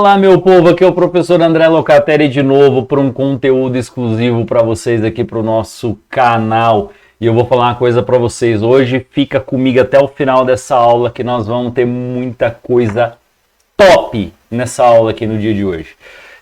Fala, meu povo, aqui é o professor André Locatelli de novo para um conteúdo exclusivo para vocês aqui para o nosso canal. E eu vou falar uma coisa para vocês hoje, fica comigo até o final dessa aula que nós vamos ter muita coisa top nessa aula aqui no dia de hoje.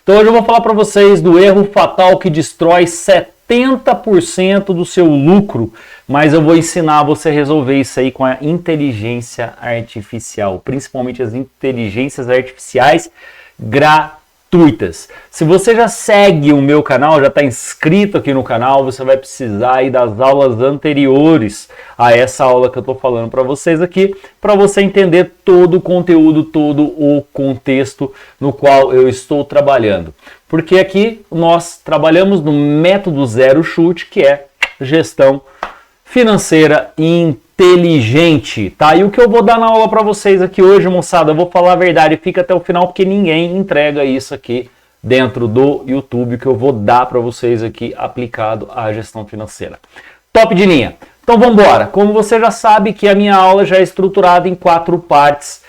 Então hoje eu vou falar para vocês do erro fatal que destrói 70% do seu lucro, mas eu vou ensinar você a resolver isso aí com a inteligência artificial, principalmente as inteligências artificiais gratuitas. Se você já segue o meu canal, já está inscrito aqui no canal, você vai precisar aí das aulas anteriores a essa aula que eu estou falando para vocês aqui, para você entender todo o conteúdo, todo o contexto no qual eu estou trabalhando. Porque aqui nós trabalhamos no método zero chute, que é gestão financeira inteligente, tá? E o que eu vou dar na aula para vocês aqui hoje, moçada, eu vou falar a verdade, fica até o final, porque ninguém entrega isso aqui dentro do YouTube, que eu vou dar para vocês aqui aplicado à gestão financeira. Top de linha! Então vamos embora. Como você já sabe que a minha aula já é estruturada em 4 partes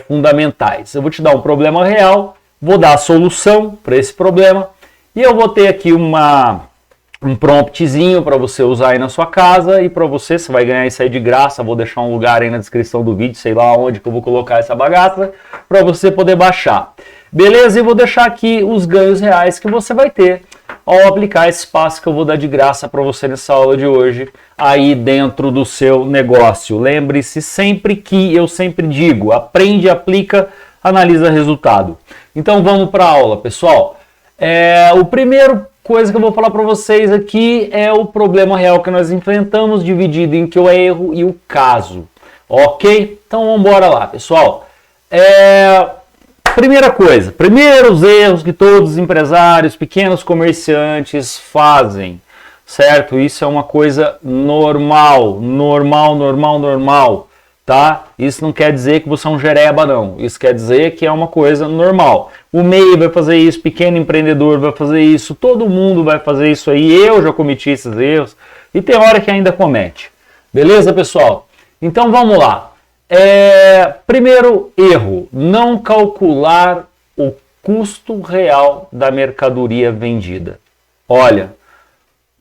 fundamentais. Eu vou te dar um problema real, vou dar a solução para esse problema e eu vou ter aqui um promptzinho para você usar aí na sua casa e para você vai ganhar isso aí de graça. Vou deixar um lugar aí na descrição do vídeo, sei lá onde que eu vou colocar essa bagaça para você poder baixar. Beleza? E vou deixar aqui os ganhos reais que você vai ter ao aplicar esse passo que eu vou dar de graça para você nessa aula de hoje aí dentro do seu negócio. Lembre-se sempre que eu sempre digo, aprende, aplica, analisa resultado. Então vamos para a aula, pessoal. O primeiro coisa que eu vou falar para vocês aqui é o problema real que nós enfrentamos, dividido em que o erro e o caso. Ok? Então vamos embora lá, pessoal. Primeira coisa, primeiros erros que todos os empresários, pequenos comerciantes fazem, certo? Isso é uma coisa normal, tá? Isso não quer dizer que você é um jereba, não. Isso quer dizer que é uma coisa normal. O MEI vai fazer isso, pequeno empreendedor vai fazer isso, todo mundo vai fazer isso aí. Eu já cometi esses erros e tem hora que ainda comete. Beleza, pessoal? Então vamos lá. Primeiro erro, não calcular o custo real da mercadoria vendida. Olha,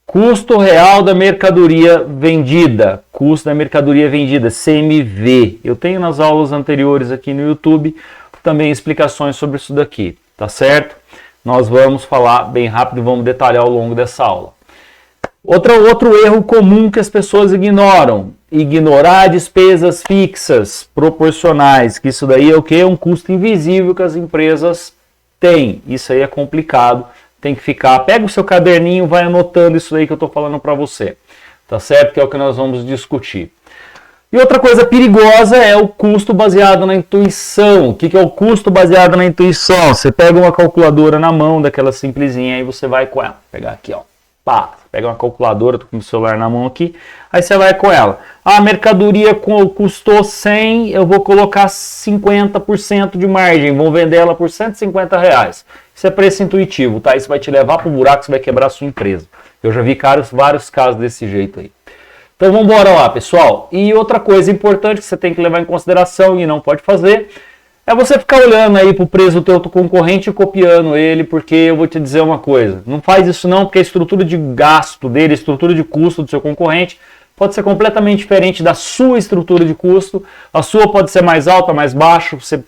custo real da mercadoria vendida, custo da mercadoria vendida, CMV. Eu tenho nas aulas anteriores aqui no YouTube também explicações sobre isso daqui, tá certo? Nós vamos falar bem rápido e vamos detalhar ao longo dessa aula. Outro erro comum que as pessoas ignoram, ignorar despesas fixas proporcionais, que isso daí é o quê? Um custo invisível que as empresas têm. Isso aí é complicado. Tem que ficar, pega o seu caderninho, vai anotando isso aí que eu estou falando para você, tá certo? Que é o que nós vamos discutir. E outra coisa perigosa é o custo baseado na intuição. O que é o custo baseado na intuição? Você pega uma calculadora na mão, daquela simplesinha, aí você vai com ela. Vou pegar aqui, ó. Pá, pega uma calculadora, tô com o celular na mão aqui, aí você vai com ela. A mercadoria custou 100, eu vou colocar 50% de margem, vou vender ela por R$150. Isso é preço intuitivo, tá? Isso vai te levar pro buraco, você vai quebrar a sua empresa. Eu já vi vários casos desse jeito aí. Então vamos embora lá, pessoal. E outra coisa importante que você tem que levar em consideração e não pode fazer é você ficar olhando aí pro preço do teu concorrente e copiando ele, porque eu vou te dizer uma coisa, não faz isso não, porque a estrutura de gasto dele, a estrutura de custo do seu concorrente pode ser completamente diferente da sua estrutura de custo, a sua pode ser mais alta, mais baixa, você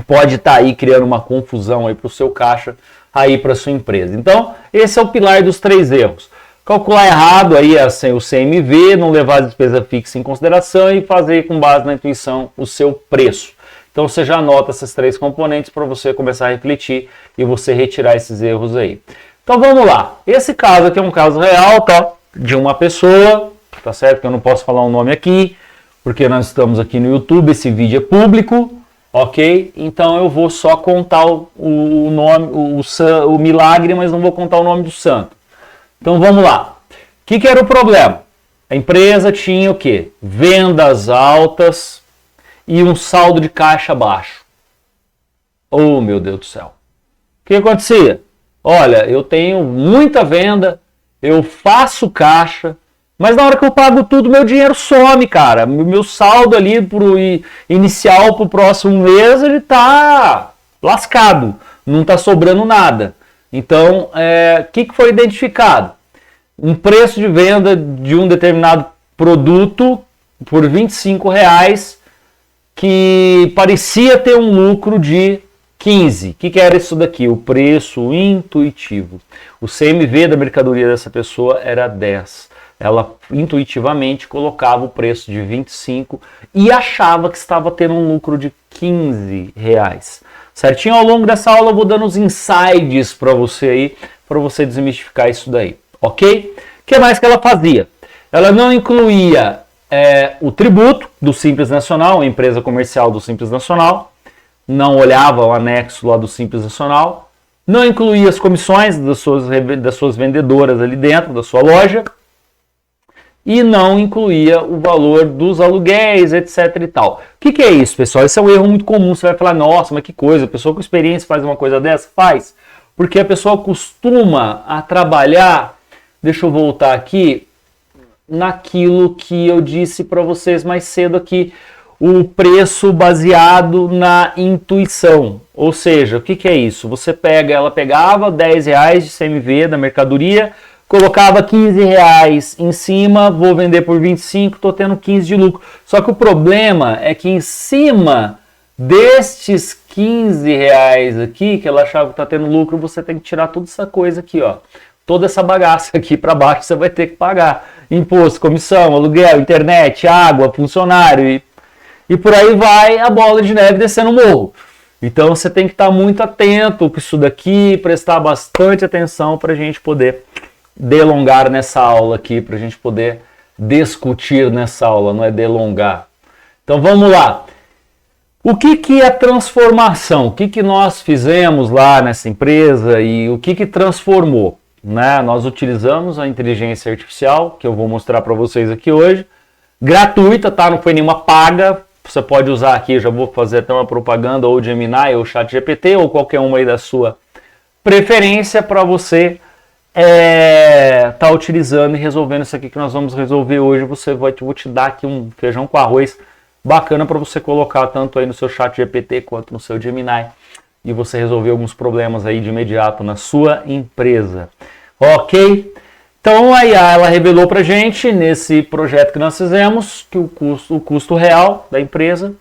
pode estar aí criando uma confusão aí pro seu caixa, aí para sua empresa. Então, esse é o pilar dos 3 erros. Calcular errado aí o CMV, não levar a despesa fixa em consideração e fazer com base na intuição o seu preço. Então você já anota esses 3 componentes para você começar a refletir e você retirar esses erros aí. Então vamos lá. Esse caso aqui é um caso real, tá? De uma pessoa, tá certo? Que eu não posso falar o nome aqui, porque nós estamos aqui no YouTube, esse vídeo é público, ok? Então eu vou só contar o nome, o milagre, mas não vou contar o nome do santo. Então vamos lá. O que era o problema? A empresa tinha o quê? Vendas altas e um saldo de caixa baixo. Oh, meu Deus do céu. O que acontecia? Olha, eu tenho muita venda, eu faço caixa, mas na hora que eu pago tudo, meu dinheiro some, cara. Meu saldo ali inicial para o próximo mês, ele tá lascado, não está sobrando nada. Então, o que foi identificado? Um preço de venda de um determinado produto por R$25 que parecia ter um lucro de 15. O que era isso daqui? O preço intuitivo. O CMV da mercadoria dessa pessoa era 10. Ela intuitivamente colocava o preço de 25 e achava que estava tendo um lucro de R$15. Certinho? Ao longo dessa aula eu vou dando os insights para você aí, para você desmistificar isso daí. Ok? O que mais que ela fazia? Ela não incluía o tributo do Simples Nacional, a empresa comercial do Simples Nacional, não olhava o anexo lá do Simples Nacional, não incluía as comissões das suas vendedoras ali dentro da sua loja e não incluía o valor dos aluguéis, etc e tal. O que é isso, pessoal? Esse é um erro muito comum. Você vai falar, nossa, mas que coisa, a pessoa com experiência faz uma coisa dessa? Faz, porque a pessoa costuma a trabalhar, deixa eu voltar aqui, naquilo que eu disse para vocês mais cedo aqui, o preço baseado na intuição. Ou seja, o que é isso? Ela pegava R$10 de CMV da mercadoria, colocava R$15 em cima, vou vender por 25, estou tendo 15 de lucro. Só que o problema é que em cima destes R$15 aqui, que ela achava que está tendo lucro, você tem que tirar toda essa coisa aqui, ó. Toda essa bagaça aqui para baixo você vai ter que pagar. Imposto, comissão, aluguel, internet, água, funcionário e por aí vai a bola de neve descendo o morro. Então você tem que estar muito atento com isso daqui, prestar bastante atenção para a gente poder delongar nessa aula aqui, para a gente poder discutir nessa aula, não é delongar. Então vamos lá. O que é transformação? O que nós fizemos lá nessa empresa e o que transformou? Né? Nós utilizamos a inteligência artificial, que eu vou mostrar para vocês aqui hoje, gratuita, tá? Não foi nenhuma paga. Você pode usar aqui, já vou fazer até uma propaganda, ou Gemini, ou ChatGPT, ou qualquer uma aí da sua preferência para você tá utilizando e resolvendo isso aqui que nós vamos resolver hoje. Vou te dar aqui um feijão com arroz bacana para você colocar tanto aí no seu ChatGPT quanto no seu Gemini e você resolver alguns problemas aí de imediato na sua empresa. Ok? Então a IA ela revelou para a gente nesse projeto que nós fizemos que o custo real da empresa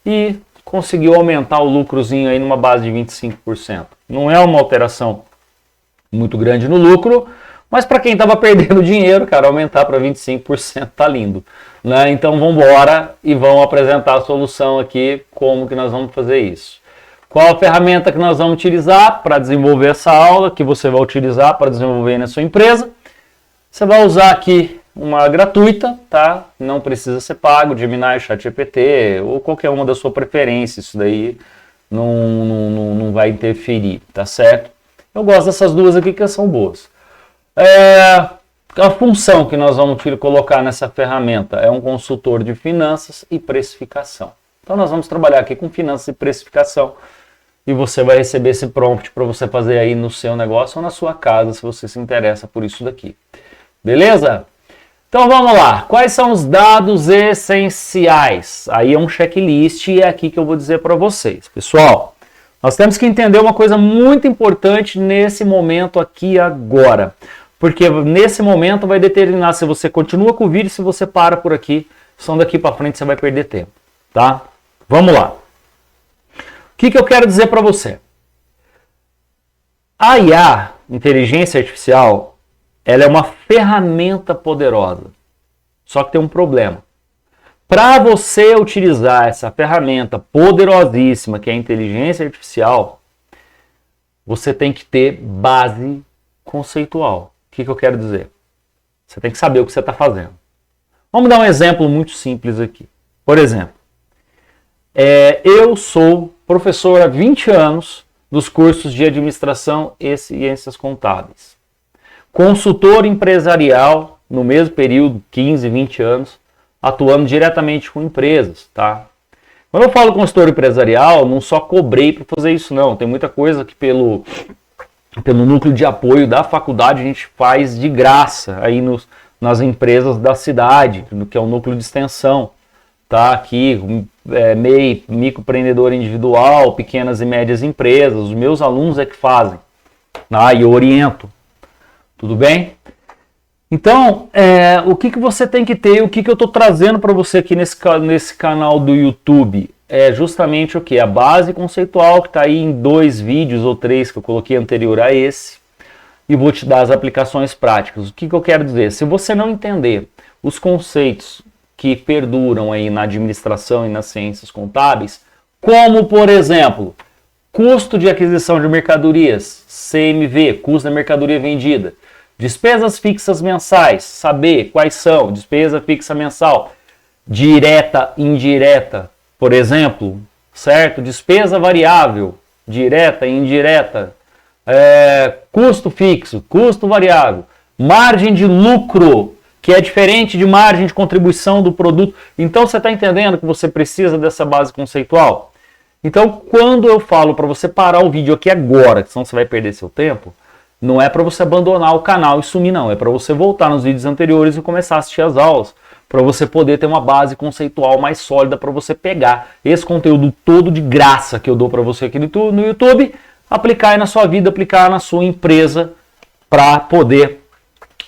e conseguiu aumentar o lucrozinho aí numa base de 25%. Não é uma alteração muito grande no lucro, mas para quem estava perdendo dinheiro, cara, aumentar para 25% tá lindo, né? Então vamos embora e vamos apresentar a solução aqui, como que nós vamos fazer isso. Qual a ferramenta que nós vamos utilizar para desenvolver essa aula, que você vai utilizar para desenvolver na sua empresa? Você vai usar aqui uma gratuita, tá? Não precisa ser pago, Gemini, ChatGPT ou qualquer uma da sua preferência, isso daí não vai interferir, tá certo? Eu gosto dessas duas aqui que são boas. A função que nós vamos colocar nessa ferramenta é um consultor de finanças e precificação. Então nós vamos trabalhar aqui com finanças e precificação e você vai receber esse prompt para você fazer aí no seu negócio ou na sua casa, se você se interessa por isso daqui. Beleza? Então vamos lá. Quais são os dados essenciais? Aí é um checklist e é aqui que eu vou dizer para vocês. Pessoal, nós temos que entender uma coisa muito importante nesse momento aqui agora. Porque nesse momento vai determinar se você continua com o vídeo, se você para por aqui. Senão daqui para frente você vai perder tempo. Tá? Vamos lá. O que eu quero dizer para você? A IA, inteligência artificial, ela é uma ferramenta poderosa. Só que tem um problema. Para você utilizar essa ferramenta poderosíssima que é a inteligência artificial, você tem que ter base conceitual. O que eu quero dizer? Você tem que saber o que você está fazendo. Vamos dar um exemplo muito simples aqui. Por exemplo, eu sou professor há 20 anos dos cursos de administração e ciências contábeis. Consultor empresarial no mesmo período, 15, 20 anos, atuando diretamente com empresas, tá? Quando eu falo consultor empresarial, não só cobrei para fazer isso, não. Tem muita coisa que pelo núcleo de apoio da faculdade a gente faz de graça aí nas empresas da cidade, no que é o núcleo de extensão, tá? Aqui, MEI, microempreendedor individual, pequenas e médias empresas, os meus alunos é que fazem, tá? E eu oriento, tudo bem? Então, o que você tem que ter, o que eu estou trazendo para você aqui nesse canal do YouTube? É justamente o que? A base conceitual, que está aí em 2 vídeos ou 3 que eu coloquei anterior a esse, e vou te dar as aplicações práticas. O que eu quero dizer? Se você não entender os conceitos que perduram aí na administração e nas ciências contábeis, como, por exemplo, custo de aquisição de mercadorias, CMV, custo da mercadoria vendida, despesas fixas mensais, saber quais são, despesa fixa mensal, direta, indireta, por exemplo, certo? Despesa variável, direta, indireta, custo fixo, custo variável, margem de lucro, que é diferente de margem de contribuição do produto. Então você está entendendo que você precisa dessa base conceitual? Então quando eu falo para você parar o vídeo aqui agora, que senão você vai perder seu tempo, não é para você abandonar o canal e sumir não, é para você voltar nos vídeos anteriores e começar a assistir as aulas, para você poder ter uma base conceitual mais sólida para você pegar esse conteúdo todo de graça que eu dou para você aqui no YouTube, aplicar aí na sua vida, aplicar na sua empresa para poder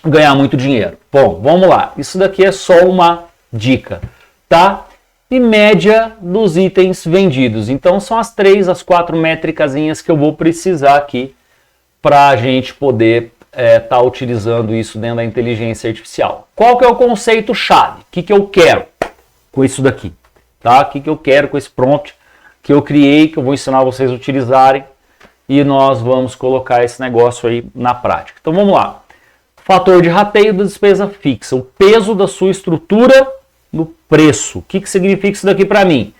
ganhar muito dinheiro. Bom, vamos lá. Isso daqui é só uma dica, tá? E média dos itens vendidos. Então são as 3, as 4 métricazinhas que eu vou precisar aqui para a gente poder tá utilizando isso dentro da inteligência artificial. Qual que é o conceito-chave? O que eu quero com isso daqui? Tá? O que eu quero com esse prompt que eu criei, que eu vou ensinar vocês a utilizarem e nós vamos colocar esse negócio aí na prática. Então vamos lá. Fator de rateio da despesa fixa, o peso da sua estrutura no preço. O que significa isso daqui para mim?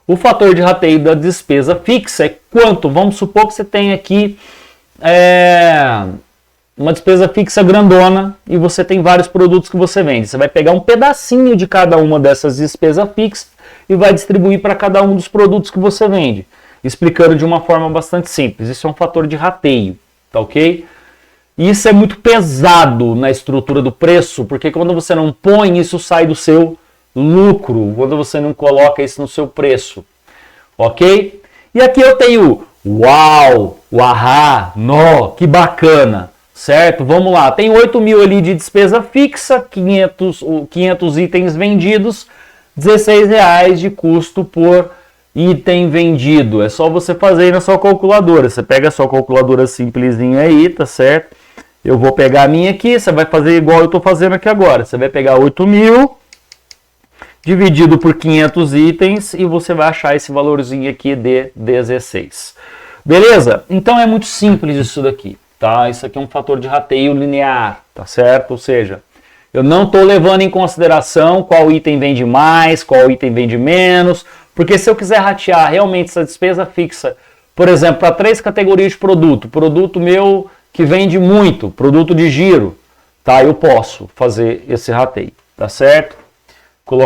O fator de rateio da despesa fixa é quanto? Vamos supor que você tem aqui uma despesa fixa grandona e você tem vários produtos que você vende. Você vai pegar um pedacinho de cada uma dessas despesas fixas e vai distribuir para cada um dos produtos que você vende. Explicando de uma forma bastante simples. Isso é um fator de rateio, tá ok? E isso é muito pesado na estrutura do preço, porque quando você não põe, isso sai do seu lucro, quando você não coloca isso no seu preço, ok? E aqui eu tenho uau, ahá, nó, que bacana, certo? Vamos lá, tem 8 mil ali de despesa fixa, 500 itens vendidos, R$16 de custo por item vendido. É só você fazer aí na sua calculadora. Você pega a sua calculadora simplesinha aí, tá certo? Eu vou pegar a minha aqui, você vai fazer igual eu estou fazendo aqui agora. Você vai pegar 8 mil dividido por 500 itens e você vai achar esse valorzinho aqui de 16. Beleza? Então é muito simples isso daqui, tá? Isso aqui é um fator de rateio linear, tá certo? Ou seja, eu não estou levando em consideração qual item vende mais, qual item vende menos, porque se eu quiser ratear realmente essa despesa fixa, por exemplo, para 3 categorias de produto meu que vende muito, produto de giro, tá? Eu posso fazer esse rateio, tá certo?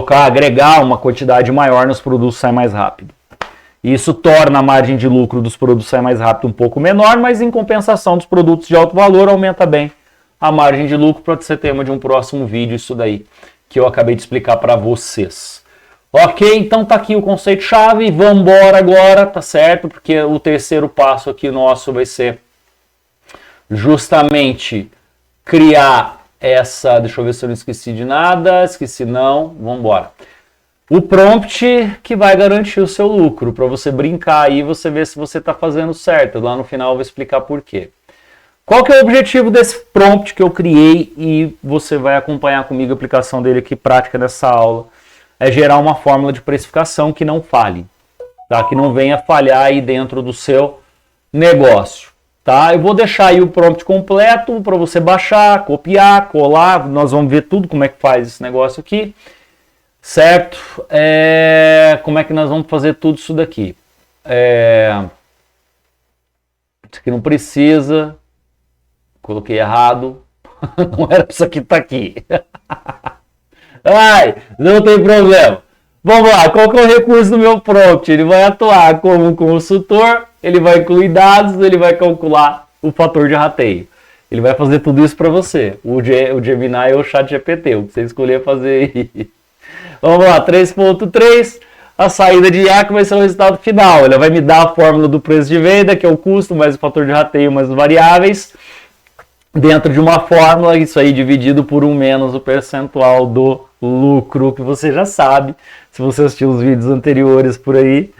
Agregar uma quantidade maior nos produtos, sai mais rápido. Isso torna a margem de lucro dos produtos sair mais rápido um pouco menor, mas em compensação dos produtos de alto valor aumenta bem a margem de lucro, para ser tema de um próximo vídeo isso daí que eu acabei de explicar para vocês. Ok, então tá aqui o conceito-chave, vamos embora agora, tá certo? Porque o terceiro passo aqui nosso vai ser justamente criar essa, deixa eu ver se eu não esqueci de nada, esqueci não, vamos embora. O prompt que vai garantir o seu lucro, para você brincar aí e você ver se você está fazendo certo. Lá no final eu vou explicar por quê. Qual que é o objetivo desse prompt que eu criei e você vai acompanhar comigo a aplicação dele aqui prática nessa aula? É gerar uma fórmula de precificação que não falhe, tá? Que não venha falhar aí dentro do seu negócio, tá? Eu vou deixar aí o prompt completo para você baixar, copiar, colar, nós vamos ver tudo como é que faz esse negócio aqui, certo? Como é que nós vamos fazer tudo isso daqui? Isso aqui não precisa, coloquei errado, não era isso aqui, tá aqui. Ai, não tem problema. Vamos lá, qual que é o recurso do meu prompt? Ele vai atuar como um consultor, ele vai incluir dados, ele vai calcular o fator de rateio. Ele vai fazer tudo isso para você. O Gemini ou o ChatGPT, o que você escolher fazer aí. Vamos lá, 3.3, a saída de IA que vai ser o resultado final. Ele vai me dar a fórmula do preço de venda, que é o custo, mais o fator de rateio, mais as variáveis, dentro de uma fórmula, isso aí dividido por 1 menos o percentual do lucro, que você já sabe, se você assistiu os vídeos anteriores por aí,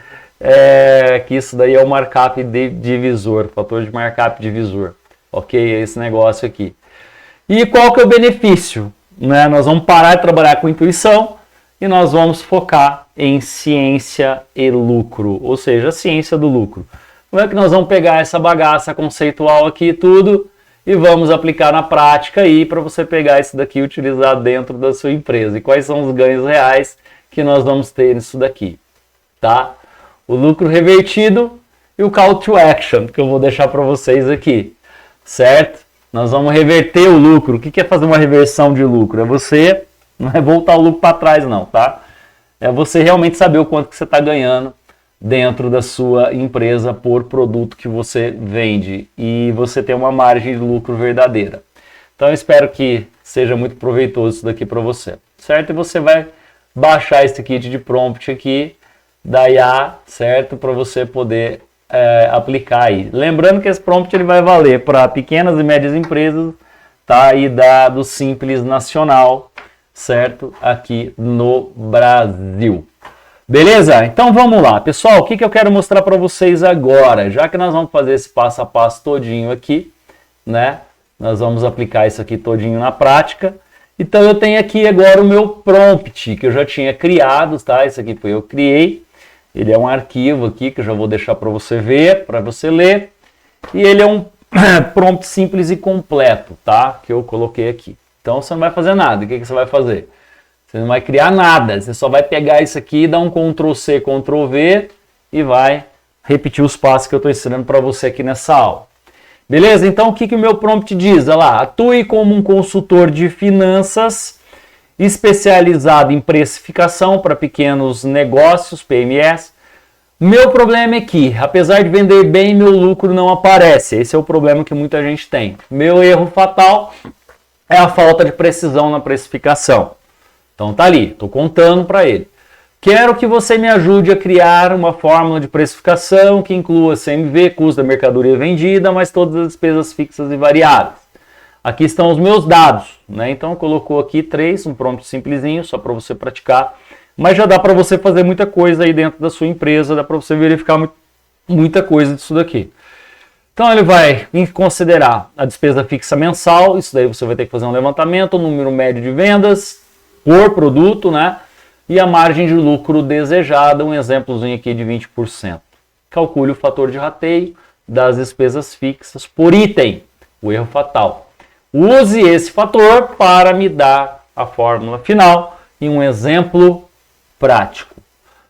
que isso daí é o markup divisor, fator de markup divisor, ok? Esse negócio aqui. E qual que é o benefício? Né? Nós vamos parar de trabalhar com intuição e nós vamos focar em ciência e lucro, ou seja, a ciência do lucro. Como é que nós vamos pegar essa bagaça conceitual aqui tudo e vamos aplicar na prática aí para você pegar isso daqui e utilizar dentro da sua empresa? E quais são os ganhos reais que nós vamos ter nisso daqui, tá? O lucro revertido e o call to action, que eu vou deixar para vocês aqui, certo? Nós vamos reverter o lucro. O que é fazer uma reversão de lucro? É você, não é voltar o lucro para trás não, tá? É você realmente saber o quanto que você está ganhando dentro da sua empresa por produto que você vende e você ter uma margem de lucro verdadeira. Então eu espero que seja muito proveitoso isso daqui para você, certo? E você vai baixar esse kit de prompt aqui da IA, certo? Para você poder aplicar aí. Lembrando que esse prompt ele vai valer para pequenas e médias empresas, tá? E do Simples Nacional, certo? Aqui no Brasil. Beleza? Então vamos lá, pessoal. O que eu quero mostrar para vocês agora? Já que nós vamos fazer esse passo a passo todinho aqui, né? Nós vamos aplicar isso aqui todinho na prática. Então eu tenho aqui agora o meu prompt que eu já tinha criado, tá? Isso aqui foi eu que criei. Ele é um arquivo aqui que eu já vou deixar para você ver, para você ler. E ele é um prompt simples e completo, tá? Que eu coloquei aqui. Então você não vai fazer nada. O que você vai fazer? Você não vai criar nada. Você só vai pegar isso aqui, dar um Ctrl+C, Ctrl+V e vai repetir os passos que eu estou ensinando para você aqui nessa aula. Beleza? Então o que o meu prompt diz? Olha lá, atue como um consultor de finanças especializado em precificação para pequenos negócios, PMEs. Meu problema é que, apesar de vender bem, meu lucro não aparece. Esse é o problema que muita gente tem. Meu erro fatal é a falta de precisão na precificação. Então tá ali, estou contando para ele. Quero que você me ajude a criar uma fórmula de precificação que inclua CMV, custo da mercadoria vendida, mas todas as despesas fixas e variáveis. Aqui estão os meus dados, né? Então colocou aqui 3, um prompt simplesinho, só para você praticar. Mas já dá para você fazer muita coisa aí dentro da sua empresa, dá para você verificar muita coisa disso daqui. Então ele vai considerar a despesa fixa mensal, isso daí você vai ter que fazer um levantamento, o número médio de vendas por produto, né? E a margem de lucro desejada, um exemplozinho aqui de 20%. Calcule o fator de rateio das despesas fixas por item, o erro fatal. Use esse fator para me dar a fórmula final e um exemplo prático.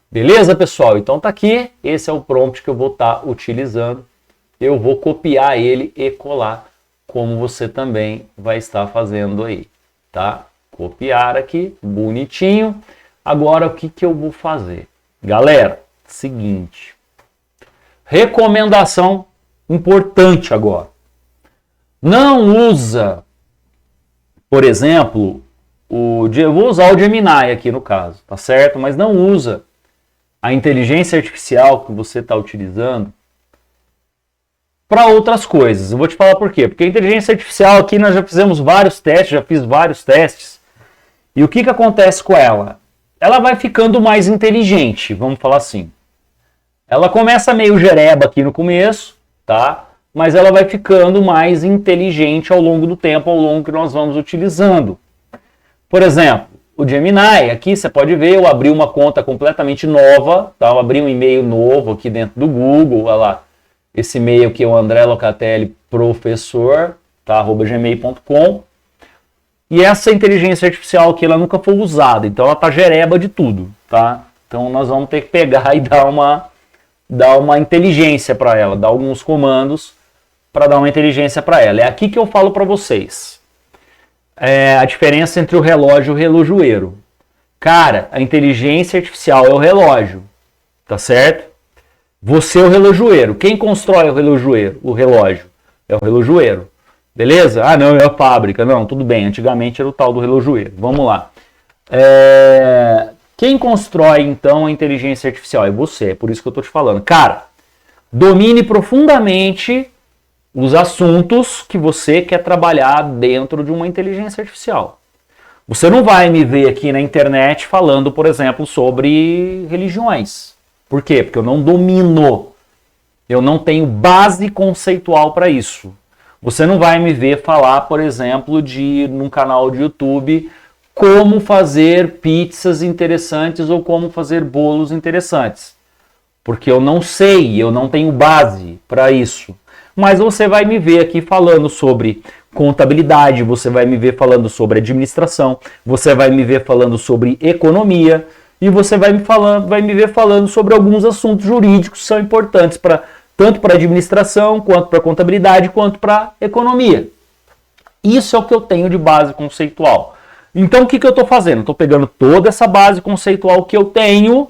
Beleza, pessoal? Então tá aqui, esse é o prompt que eu vou estar utilizando. Eu vou copiar ele e colar, como você também vai estar fazendo aí, tá? Copiar aqui, bonitinho. Agora, o que eu vou fazer? Galera, seguinte. Recomendação importante agora. Não usa, por exemplo, eu vou usar o Gemini aqui no caso, tá certo? Mas não usa a inteligência artificial que você está utilizando para outras coisas. Eu vou te falar por quê. Porque a inteligência artificial aqui nós já fizemos vários testes, já fiz vários testes. E o que acontece com ela? Ela vai ficando mais inteligente, vamos falar assim. Ela começa meio jereba aqui no começo, tá? Mas ela vai ficando mais inteligente ao longo do tempo, ao longo que nós vamos utilizando. Por exemplo, o Gemini, aqui você pode ver, eu abri uma conta completamente nova, tá? Eu abri um e-mail novo aqui dentro do Google, olha lá. Esse e-mail aqui é o André Locatelli, professor, tá? @gmail.com. E essa inteligência artificial aqui, ela nunca foi usada, então ela tá jereba de tudo, tá? Então nós vamos ter que pegar e dar uma inteligência para ela, dar alguns comandos para dar uma inteligência para ela. É aqui que eu falo para vocês. A diferença entre o relógio e o relojoeiro. Cara, a inteligência artificial é o relógio, tá certo? Você é o relojoeiro. Quem constrói o relojoeiro? O relógio é o relojoeiro. Beleza? Ah, não, é a fábrica. Não, tudo bem. Antigamente era o tal do relojoeiro. Vamos lá. Quem constrói, então, a inteligência artificial? É você, é por isso que eu estou te falando. Cara, domine profundamente os assuntos que você quer trabalhar dentro de uma inteligência artificial. Você não vai me ver aqui na internet falando, por exemplo, sobre religiões. Por quê? Porque eu não domino. Eu não tenho base conceitual para isso. Você não vai me ver falar, por exemplo, num canal de YouTube como fazer pizzas interessantes ou como fazer bolos interessantes. Porque eu não sei, eu não tenho base para isso. Mas você vai me ver aqui falando sobre contabilidade, você vai me ver falando sobre administração, você vai me ver falando sobre economia e você vai me ver falando sobre alguns assuntos jurídicos que são importantes tanto para administração, quanto para contabilidade, quanto para economia. Isso é o que eu tenho de base conceitual. Então o que eu estou fazendo? Estou pegando toda essa base conceitual que eu tenho,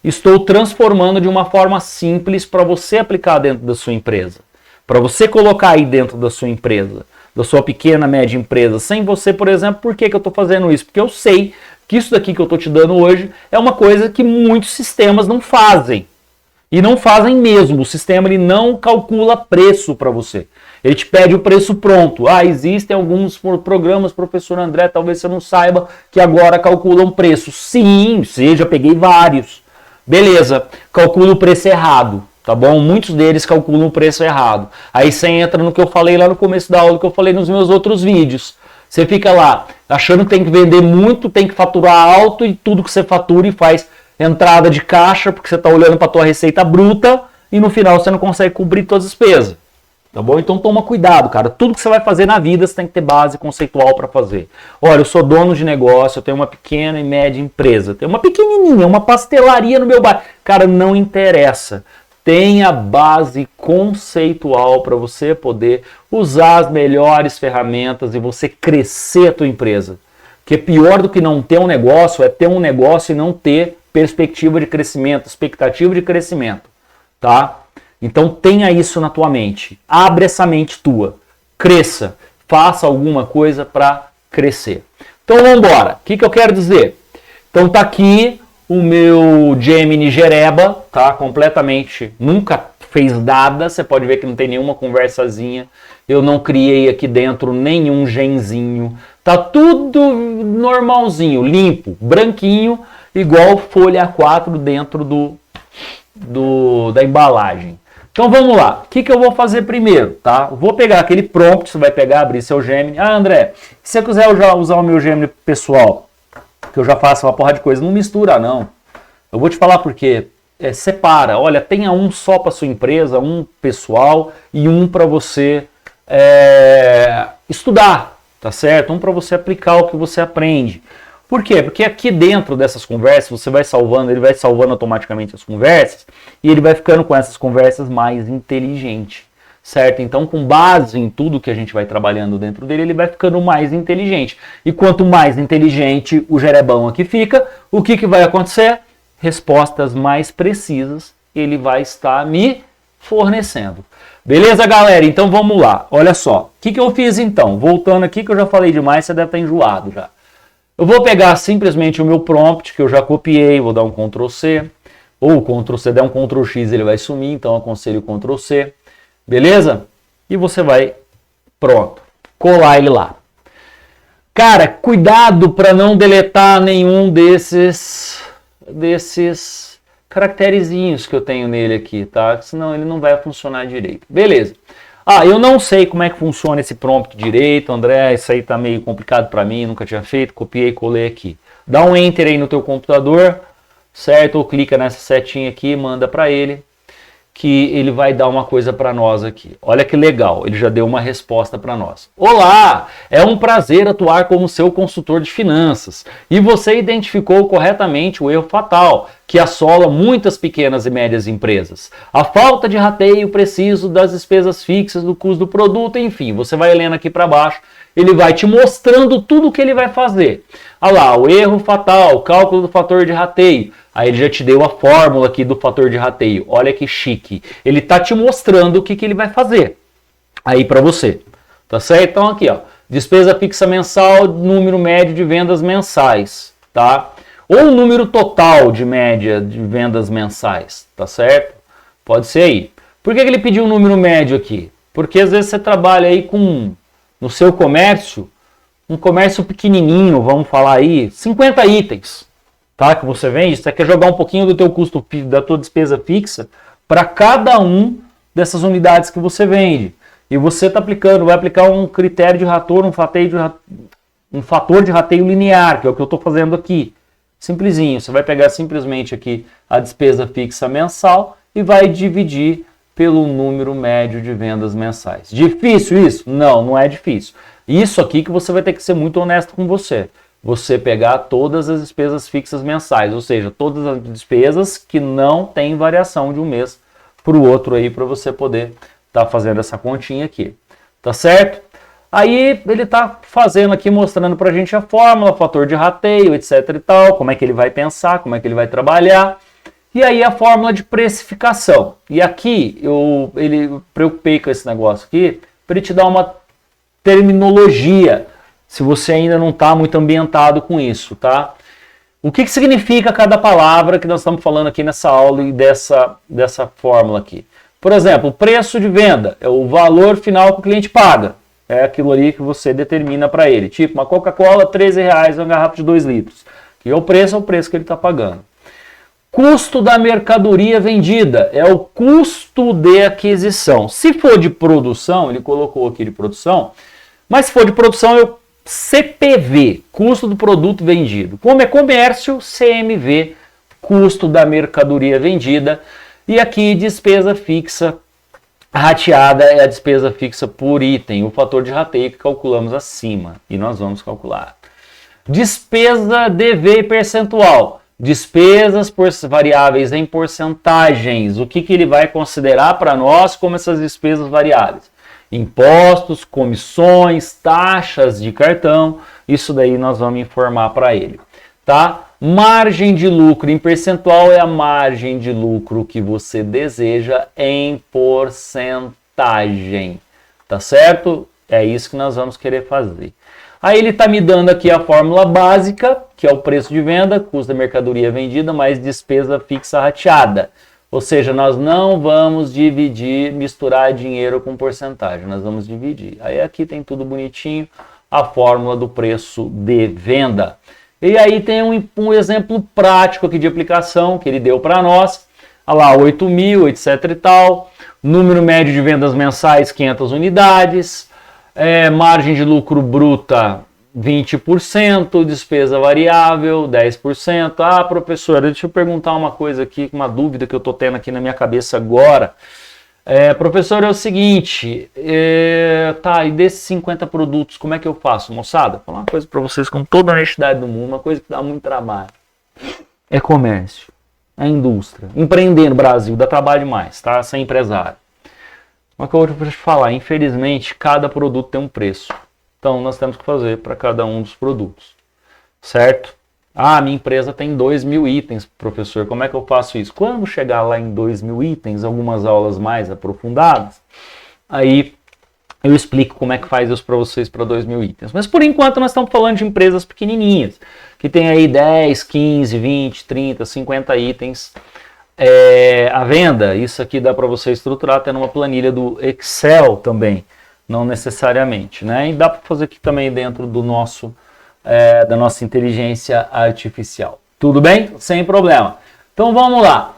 estou transformando de uma forma simples para você aplicar dentro da sua empresa. Para você colocar aí dentro da sua empresa, da sua pequena, média empresa, sem você, por exemplo, por que eu estou fazendo isso? Porque eu sei que isso daqui que eu estou te dando hoje é uma coisa que muitos sistemas não fazem. E não fazem mesmo. O sistema ele não calcula preço para você. Ele te pede o preço pronto. Existem alguns programas, professor André, talvez você não saiba, que agora calculam preço. Sim, já peguei vários. Beleza, calcula o preço errado. Tá bom? Muitos deles calculam o preço errado. Aí você entra no que eu falei lá no começo da aula, que eu falei nos meus outros vídeos. Você fica lá achando que tem que vender muito, tem que faturar alto e tudo que você fatura e faz entrada de caixa, porque você está olhando para a tua receita bruta e no final você não consegue cobrir todas as despesas. Tá bom? Então toma cuidado, cara. Tudo que você vai fazer na vida você tem que ter base conceitual para fazer. Olha, eu sou dono de negócio, eu tenho uma pequena e média empresa, tenho uma pequenininha, uma pastelaria no meu bairro. Cara, não interessa. Tenha base conceitual para você poder usar as melhores ferramentas e você crescer a tua empresa. Porque pior do que não ter um negócio é ter um negócio e não ter perspectiva de crescimento, expectativa de crescimento, tá? Então tenha isso na tua mente. Abre essa mente tua. Cresça. Faça alguma coisa para crescer. Então vamos embora. O que eu quero dizer? Então tá aqui o meu Gemini Jereba, tá? Completamente, nunca fez nada. Você pode ver que não tem nenhuma conversazinha. Eu não criei aqui dentro nenhum genzinho. Tá tudo normalzinho, limpo, branquinho, igual folha A4 dentro da embalagem. Então vamos lá. O que eu vou fazer primeiro, tá? Eu vou pegar aquele prompt, você vai pegar, abrir seu Gemini. André, se você quiser usar o meu Gemini pessoal, que eu já faço uma porra de coisa, não mistura não. Eu vou te falar por quê. Separa. Olha, tenha um só para sua empresa, um pessoal e um para você estudar, tá certo? Um para você aplicar o que você aprende. Por quê? Porque aqui dentro dessas conversas, você vai salvando, ele vai salvando automaticamente as conversas e ele vai ficando com essas conversas mais inteligente, certo? Então, com base em tudo que a gente vai trabalhando dentro dele, ele vai ficando mais inteligente. E quanto mais inteligente o Jerebão aqui fica, o que vai acontecer? Respostas mais precisas ele vai estar me fornecendo. Beleza, galera? Então vamos lá. Olha só. O que eu fiz então? Voltando aqui, que eu já falei demais, você deve estar enjoado já. Eu vou pegar simplesmente o meu prompt, que eu já copiei, vou dar um Ctrl C, ou Ctrl C, der um Ctrl X, ele vai sumir, então eu aconselho Ctrl C, beleza? E você vai, pronto, colar ele lá. Cara, cuidado para não deletar nenhum desses caracterezinhos que eu tenho nele aqui, tá? Senão ele não vai funcionar direito. Beleza. Eu não sei como é que funciona esse prompt direito, André, isso aí tá meio complicado para mim, nunca tinha feito, copiei e colei aqui. Dá um Enter aí no teu computador, certo? Ou clica nessa setinha aqui e manda para ele, que ele vai dar uma coisa para nós aqui. Olha que legal, ele já deu uma resposta para nós. Olá, é um prazer atuar como seu consultor de finanças. E você identificou corretamente o erro fatal que assola muitas pequenas e médias empresas. A falta de rateio preciso das despesas fixas, do custo do produto, enfim. Você vai lendo aqui para baixo, ele vai te mostrando tudo o que ele vai fazer. Olha lá, o erro fatal, cálculo do fator de rateio. Aí ele já te deu a fórmula aqui do fator de rateio. Olha que chique. Ele tá te mostrando o que ele vai fazer aí para você. Tá certo? Então aqui, ó, despesa fixa mensal, número médio de vendas mensais, tá? Ou o número total de média de vendas mensais, tá certo? Pode ser aí. Por que ele pediu um número médio aqui? Porque às vezes você trabalha aí com, no seu comércio, um comércio pequenininho, vamos falar aí, 50 itens, tá? Que você vende, você quer jogar um pouquinho do teu custo, da tua despesa fixa para cada um dessas unidades que você vende. E você está aplicando, vai aplicar um critério de rator, um fator de rateio linear, que é o que eu estou fazendo aqui. Simplesinho, você vai pegar simplesmente aqui a despesa fixa mensal e vai dividir pelo número médio de vendas mensais. Difícil isso? Não, não é difícil. Isso aqui que você vai ter que ser muito honesto com você. Você pegar todas as despesas fixas mensais, ou seja, todas as despesas que não tem variação de um mês para o outro aí, para você poder estar fazendo essa continha aqui. Tá certo? Aí ele está fazendo aqui, mostrando para a gente a fórmula, fator de rateio, etc e tal, como é que ele vai pensar, como é que ele vai trabalhar. E aí a fórmula de precificação. E aqui eu preocupei com esse negócio aqui para ele te dar uma terminologia, se você ainda não está muito ambientado com isso, tá? O que significa cada palavra que nós estamos falando aqui nessa aula e dessa fórmula aqui? Por exemplo, o preço de venda é o valor final que o cliente paga. É aquilo ali que você determina para ele. Tipo, uma Coca-Cola, R$13, uma garrafa de 2 litros. Que é o preço que ele está pagando. Custo da mercadoria vendida é o custo de aquisição. Se for de produção, ele colocou aqui de produção, mas se for de produção é o CPV, custo do produto vendido. Como é comércio, CMV, custo da mercadoria vendida. E aqui despesa fixa rateada é a despesa fixa por item, o fator de rateio que calculamos acima. E nós vamos calcular. Despesa DV percentual. Despesas variáveis em porcentagens. O que ele vai considerar para nós como essas despesas variáveis? Impostos, comissões, taxas de cartão. Isso daí nós vamos informar para ele. Tá? Margem de lucro em percentual é a margem de lucro que você deseja em porcentagem. Tá certo? É isso que nós vamos querer fazer. Aí ele está me dando aqui a fórmula básica, que é o preço de venda, custo da mercadoria vendida, mais despesa fixa rateada. Ou seja, nós não vamos misturar dinheiro com porcentagem, nós vamos dividir. Aí aqui tem tudo bonitinho, a fórmula do preço de venda. E aí tem um exemplo prático aqui de aplicação que ele deu para nós. Olha lá, 8 mil, etc e tal. Número médio de vendas mensais, 500 unidades. Margem de lucro bruta, 20%. Despesa variável, 10%. Ah, professora, deixa eu perguntar uma coisa aqui, uma dúvida que eu estou tendo aqui na minha cabeça agora. Professor, é o seguinte, e desses 50 produtos, como é que eu faço? Moçada, vou falar uma coisa para vocês com toda a honestidade do mundo, uma coisa que dá muito trabalho. É comércio, é indústria. Empreender no Brasil dá trabalho demais, tá? Ser empresário. Uma coisa para te falar, infelizmente, cada produto tem um preço. Então, nós temos que fazer para cada um dos produtos, certo? Ah, minha empresa tem 2.000 itens, professor, como é que eu faço isso? Quando chegar lá em 2.000 itens, algumas aulas mais aprofundadas, aí eu explico como é que faz isso para vocês para 2.000 itens. Mas por enquanto nós estamos falando de empresas pequenininhas, que tem aí 10, 15, 20, 30, 50 itens à venda. Isso aqui dá para você estruturar até numa planilha do Excel também, não necessariamente, né? E dá para fazer aqui também dentro do da nossa inteligência artificial. Tudo bem? Sem problema. Então vamos lá.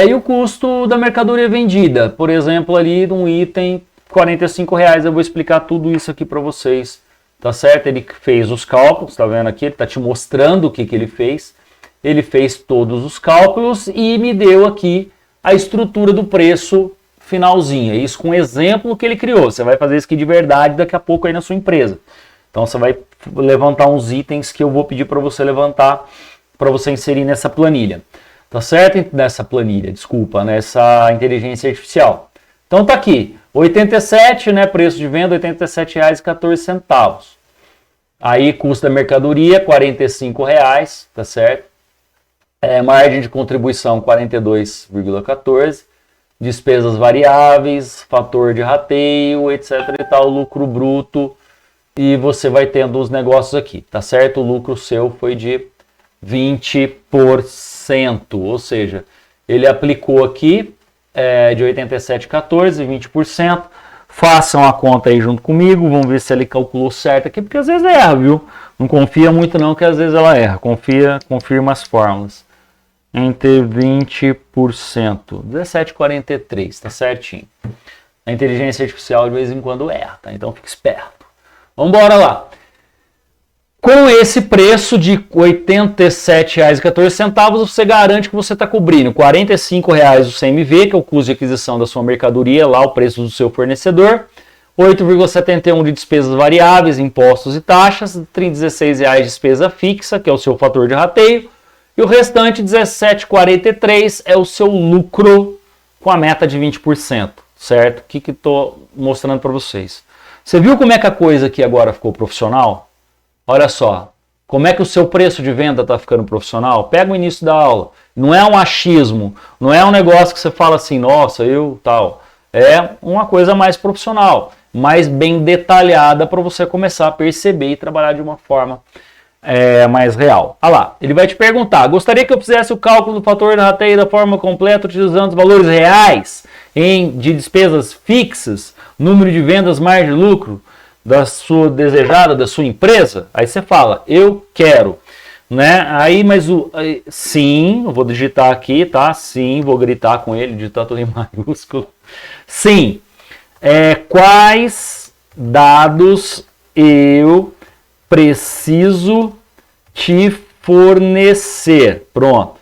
E o custo da mercadoria vendida? Por exemplo, ali de um item, R$45. Eu vou explicar tudo isso aqui para vocês. Tá certo? Ele fez os cálculos, tá vendo aqui? Ele tá te mostrando o que ele fez. Ele fez todos os cálculos e me deu aqui a estrutura do preço finalzinha. Isso com o exemplo que ele criou. Você vai fazer isso aqui de verdade daqui a pouco aí na sua empresa. Então você vai levantar uns itens que eu vou pedir para você levantar, para você inserir nessa planilha. Tá certo? Nessa planilha, desculpa, nessa inteligência artificial. Então tá aqui, 87, né, preço de venda, R$87,14. Aí custo da mercadoria, R$45, tá certo? Margem de contribuição, 42,14. Despesas variáveis, fator de rateio, etc e tal, lucro bruto. E você vai tendo os negócios aqui, tá certo? O lucro seu foi de 20%. Ou seja, ele aplicou aqui de 87,14, 20%. Façam a conta aí junto comigo, vamos ver se ele calculou certo aqui, porque às vezes erra, viu? Não confia muito não, que às vezes ela erra. Confirma as fórmulas. Entre 20%, 17,43, tá certinho. A inteligência artificial de vez em quando erra, tá? Então fique esperto. Vamos embora lá. Com esse preço de R$ 87,14, você garante que você está cobrindo R$ 45,00 o CMV, que é o custo de aquisição da sua mercadoria, lá o preço do seu fornecedor, 8,71 de despesas variáveis, impostos e taxas, R$ 16,00 de despesa fixa, que é o seu fator de rateio, e o restante, R$ 17,43, é o seu lucro com a meta de 20%, certo? O que estou mostrando para vocês? Você viu como é que a coisa aqui agora ficou profissional? Olha só, como é que o seu preço de venda está ficando profissional? Pega o início da aula. Não é um achismo, não é um negócio que você fala assim, nossa, eu tal. É uma coisa mais profissional, mais bem detalhada para você começar a perceber e trabalhar de uma forma mais real. Olha lá, ele vai te perguntar, gostaria que eu fizesse o cálculo do fator de rateio da forma completa utilizando os valores reais de despesas fixas, número de vendas, margem de lucro, da sua desejada, da sua empresa? Aí você fala, eu quero, né? Aí, mas sim, eu vou digitar aqui, tá? Sim, vou gritar com ele, digitar tudo em maiúsculo. Sim, quais dados eu preciso te fornecer? Pronto.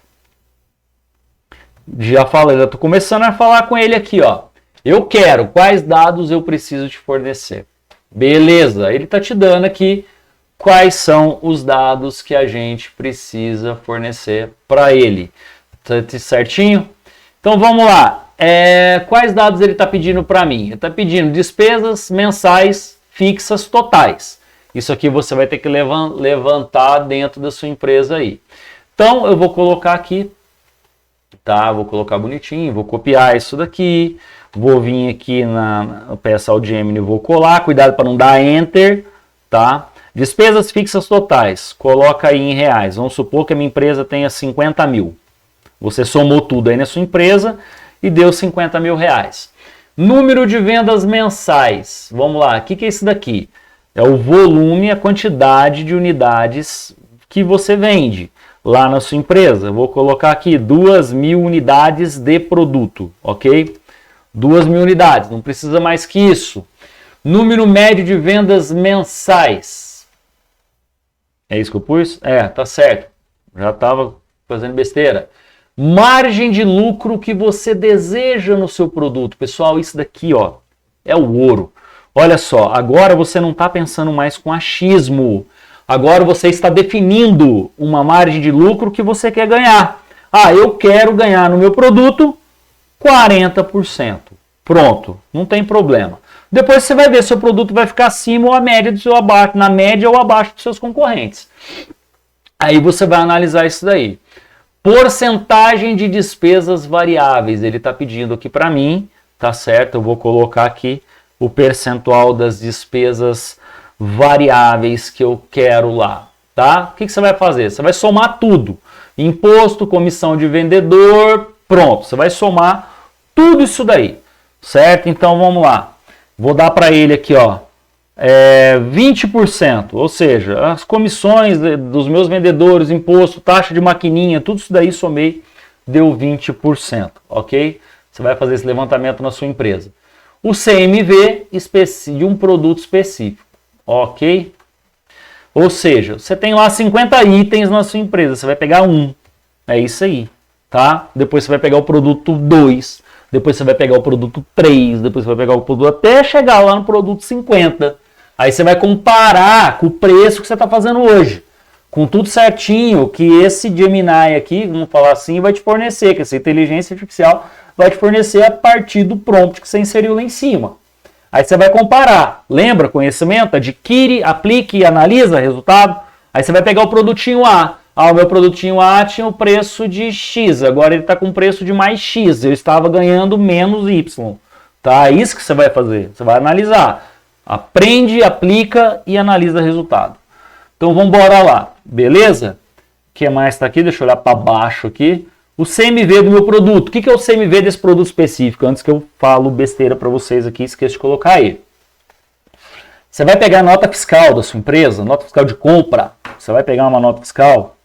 Já falei, já tô começando a falar com ele aqui, ó. Eu quero, quais dados eu preciso te fornecer? Beleza, ele está te dando aqui quais são os dados que a gente precisa fornecer para ele. Tá certinho? Então vamos lá. Quais dados ele está pedindo para mim? Ele está pedindo despesas mensais fixas totais. Isso aqui você vai ter que levantar dentro da sua empresa aí. Então eu vou colocar aqui, tá? Vou colocar bonitinho, vou copiar isso daqui. Vou vir aqui na peça ao Gemini, vou colar, cuidado para não dar Enter, tá? Despesas fixas totais, coloca aí em reais. Vamos supor que a minha empresa tenha 50 mil. Você somou tudo aí na sua empresa e deu 50 mil reais. Número de vendas mensais, vamos lá, o que é isso daqui? É o volume, a quantidade de unidades que você vende lá na sua empresa. Vou colocar aqui 2.000 unidades de produto, ok? 2.000 unidades, não precisa mais que isso. Número médio de vendas mensais. É isso que eu pus? Tá certo. Já estava fazendo besteira. Margem de lucro que você deseja no seu produto. Pessoal, isso daqui, ó, é o ouro. Olha só, agora você não está pensando mais com achismo. Agora você está definindo uma margem de lucro que você quer ganhar. Eu quero ganhar no meu produto 40%. Pronto, não tem problema. Depois você vai ver se o produto vai ficar acima ou a média do seu abaixo, na média ou abaixo dos seus concorrentes. Aí você vai analisar isso daí. Porcentagem de despesas variáveis. Ele está pedindo aqui para mim, tá certo? Eu vou colocar aqui o percentual das despesas variáveis que eu quero lá, tá? O que você vai fazer? Você vai somar tudo. Imposto, comissão de vendedor, pronto. Você vai somar tudo isso daí, certo? Então vamos lá. Vou dar para ele aqui, ó, 20%, ou seja, as comissões dos meus vendedores, imposto, taxa de maquininha, tudo isso daí somei, deu 20%, ok? Você vai fazer esse levantamento na sua empresa. O CMV de um produto específico, ok? Ou seja, você tem lá 50 itens na sua empresa, você vai pegar um, é isso aí, tá? Depois você vai pegar o produto 2, depois você vai pegar o produto 3, depois você vai pegar o produto até chegar lá no produto 50. Aí você vai comparar com o preço que você está fazendo hoje, com tudo certinho que esse Gemini aqui, vamos falar assim, vai te fornecer, que essa inteligência artificial vai te fornecer a partir do prompt que você inseriu lá em cima. Aí você vai comparar, lembra? Conhecimento, adquire, aplique e analisa resultado. Aí você vai pegar o produtinho A. O meu produtinho A tinha o preço de X, agora ele está com preço de mais X, eu estava ganhando menos Y. Tá? É isso que você vai fazer, você vai analisar. Aprende, aplica e analisa resultado. Então vamos embora lá, beleza? que mais está aqui? Deixa eu olhar para baixo aqui. O CMV do meu produto. O que é o CMV desse produto específico? Antes que eu falo besteira para vocês aqui, esqueço de colocar aí. Você vai pegar a nota fiscal da sua empresa, nota fiscal de compra. Você vai pegar uma nota fiscal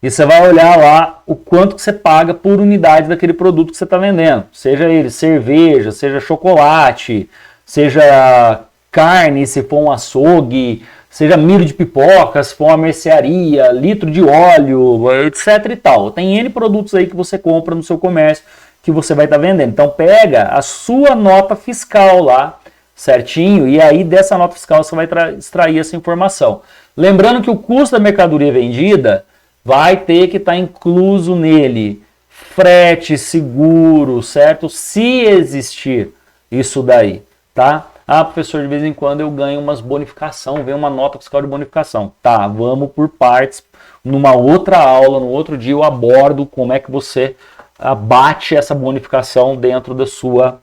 e você vai olhar lá o quanto que você paga por unidade daquele produto que você está vendendo. Seja ele cerveja, seja chocolate, seja carne, se for um açougue, seja milho de pipoca, se for uma mercearia, litro de óleo, etc e tal. Tem N produtos aí que você compra no seu comércio que você vai estar vendendo. Então pega a sua nota fiscal lá, certinho, e aí dessa nota fiscal você vai extrair essa informação. Lembrando que o custo da mercadoria vendida vai ter que estar incluso nele frete, seguro, certo? Se existir isso daí, tá? Ah, professor, de vez em quando eu ganho umas bonificação, vem uma nota fiscal de bonificação. Tá, vamos por partes. Numa outra aula, no outro dia eu abordo como é que você abate essa bonificação dentro da sua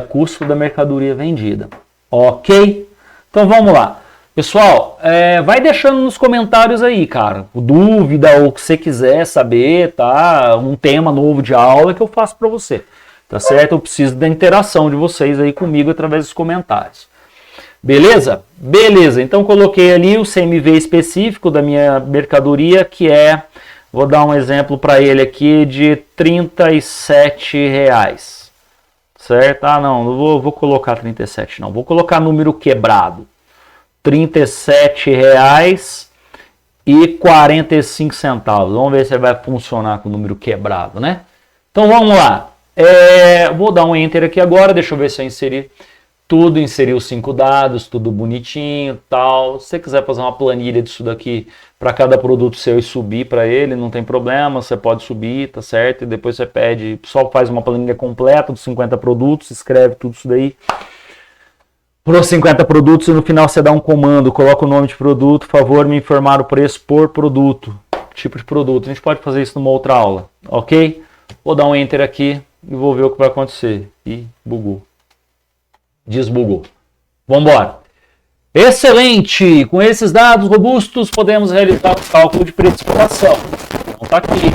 custo da mercadoria vendida. Ok? Então vamos lá. Pessoal, vai deixando nos comentários aí, cara, dúvida ou o que você quiser saber, tá? Um tema novo de aula que eu faço para você, tá certo? Eu preciso da interação de vocês aí comigo através dos comentários. Beleza? Beleza, então coloquei ali o CMV específico da minha mercadoria, que vou dar um exemplo para ele aqui, de R$37. Certo? Ah, não vou colocar 37, não. Vou colocar número quebrado. R$37,45. Vamos ver se vai funcionar com o número quebrado, né? Então vamos lá. Vou dar um Enter aqui agora. Deixa eu ver se eu inseri tudo. Inseri os 5 dados, tudo bonitinho, tal. Se você quiser fazer uma planilha disso daqui para cada produto seu e subir para ele, não tem problema. Você pode subir, tá certo? E depois você pede, só faz uma planilha completa dos 50 produtos, escreve tudo isso daí. Para os 50 produtos e no final você dá um comando, coloca o nome de produto, favor me informar o preço por produto, tipo de produto. A gente pode fazer isso numa outra aula, ok? Vou dar um Enter aqui e vou ver o que vai acontecer. Ih, bugou. Desbugou. Vamos embora. Excelente! Com esses dados robustos podemos realizar o cálculo de precificação. Então tá aqui,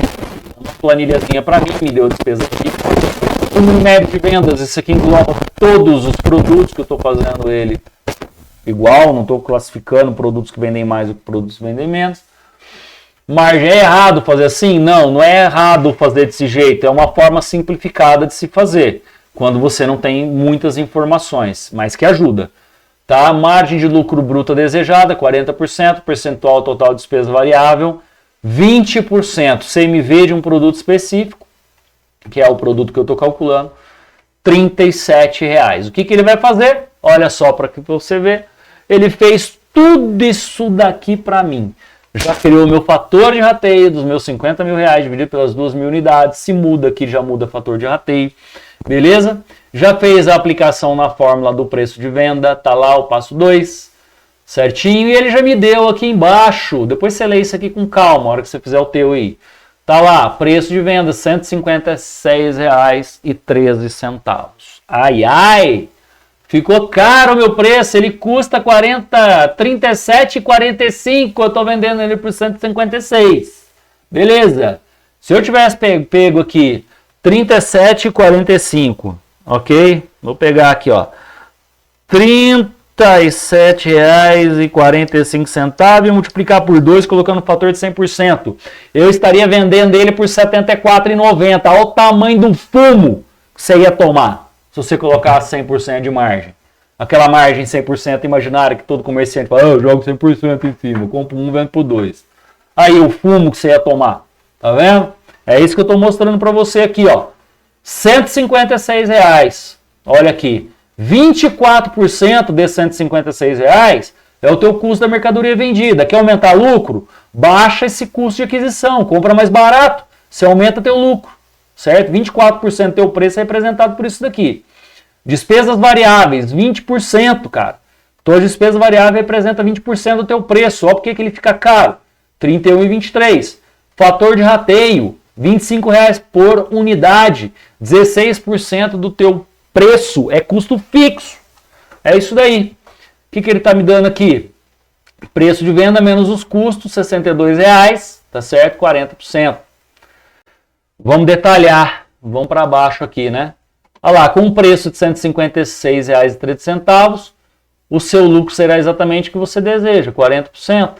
uma planilhazinha para mim, me deu a despesa aqui. O número médio de vendas, isso aqui engloba todos os produtos que eu estou fazendo ele igual, não estou classificando produtos que vendem mais do que produtos que vendem menos. Margem, é errado fazer assim? Não, não é errado fazer desse jeito, é uma forma simplificada de se fazer, quando você não tem muitas informações, mas que ajuda. Tá? Margem de lucro bruta desejada, 40%, percentual total de despesa variável, 20%, CMV de um produto específico, que é o produto que eu estou calculando, R$37. O que ele vai fazer? Olha só para que você ver. Ele fez tudo isso daqui para mim. Já criou o meu fator de rateio dos meus R$50 mil dividido pelas 2.000 unidades. Se muda aqui, já muda fator de rateio. Beleza? Já fez a aplicação na fórmula do preço de venda. Tá lá o passo 2. Certinho. E ele já me deu aqui embaixo. Depois você lê isso aqui com calma, a hora que você fizer o teu aí. Tá lá, preço de venda, R$156,13. Ai, ai! Ficou caro o meu preço, ele custa R$37,45, eu tô vendendo ele por 156. Beleza. Se eu tivesse pego aqui R$37,45, ok? Vou pegar aqui, ó. R$37,45 e multiplicar por 2, colocando o fator de 100%. Eu estaria vendendo ele por R$74,90. Olha o tamanho do fumo que você ia tomar se você colocasse 100% de margem. Aquela margem 100% imaginária que todo comerciante fala, eu jogo 100% em cima, eu compro um, vendo por 2. Aí o fumo que você ia tomar, tá vendo? É isso que eu estou mostrando para você aqui, ó. R$156. Olha aqui. 24% desses R$156 é o teu custo da mercadoria vendida. Quer aumentar lucro? Baixa esse custo de aquisição, compra mais barato, você aumenta teu lucro, certo? 24% do teu preço é representado por isso daqui. Despesas variáveis, 20%, cara. Tua despesa variável representa 20% do teu preço. Olha porque que ele fica caro. 31,23. Fator de rateio, R$25 por unidade. 16% do teu preço é custo fixo. É isso daí. O que ele está me dando aqui? Preço de venda menos os custos, R$62. tá certo? 40%. Vamos detalhar, vamos para baixo aqui, né? Olha lá, com um preço de R$ 156,13, o seu lucro será exatamente o que você deseja, 40%.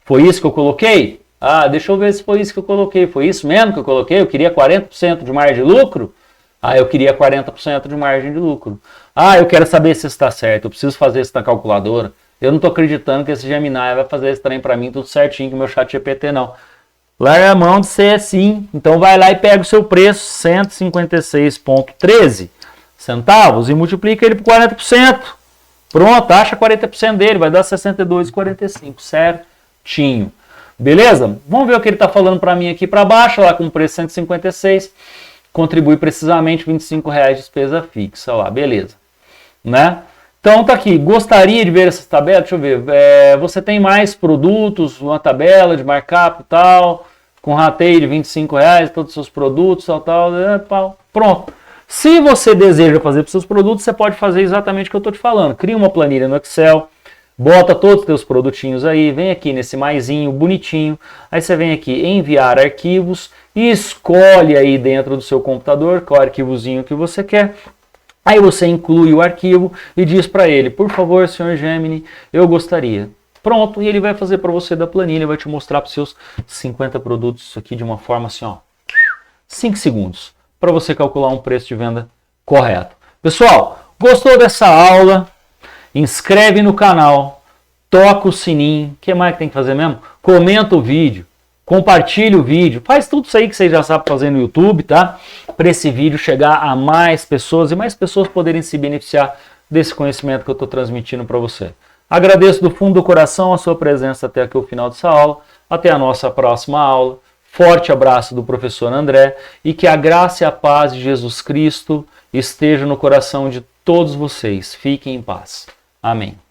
Foi isso que eu coloquei? Ah, deixa eu ver se foi isso que eu coloquei. Foi isso mesmo que eu coloquei? Eu queria 40% de margem de lucro? Ah, eu queria 40% de margem de lucro. Ah, eu quero saber se está certo. Eu preciso fazer isso na calculadora. Eu não estou acreditando que esse Gemini vai fazer esse trem para mim tudo certinho com o meu chat GPT, não. Larga a mão de ser assim. Então vai lá e pega o seu preço, 156,13 centavos, e multiplica ele por 40%. Pronto, acha 40% dele, vai dar 62,45, certinho. Beleza? Vamos ver o que ele está falando para mim aqui para baixo, lá com o preço 156, contribui precisamente R$ 25,00 de despesa fixa, lá, beleza. Né? Então tá aqui, gostaria de ver essas tabelas, deixa eu ver, você tem mais produtos, uma tabela de markup e tal, com rateio de R$ 25,00, todos os seus produtos, tal, pronto. Se você deseja fazer para os seus produtos, você pode fazer exatamente o que eu estou te falando. Cria uma planilha no Excel, bota todos os teus produtinhos aí, vem aqui nesse maisinho bonitinho, aí você vem aqui em enviar arquivos e escolhe aí dentro do seu computador qual arquivozinho que você quer. Aí você inclui o arquivo e diz para ele, por favor, senhor Gemini, eu gostaria. Pronto, e ele vai fazer para você da planilha, vai te mostrar para os seus 50 produtos isso aqui de uma forma assim, ó, 5 segundos, para você calcular um preço de venda correto. Pessoal, gostou dessa aula? Inscreve no canal, toca o sininho, o que mais que tem que fazer mesmo? Comenta o vídeo, compartilha o vídeo, faz tudo isso aí que você já sabe fazer no YouTube, tá? Para esse vídeo chegar a mais pessoas e mais pessoas poderem se beneficiar desse conhecimento que eu estou transmitindo para você. Agradeço do fundo do coração a sua presença até aqui o final dessa aula. Até a nossa próxima aula. Forte abraço do professor André e que a graça e a paz de Jesus Cristo esteja no coração de todos vocês. Fiquem em paz. Amém.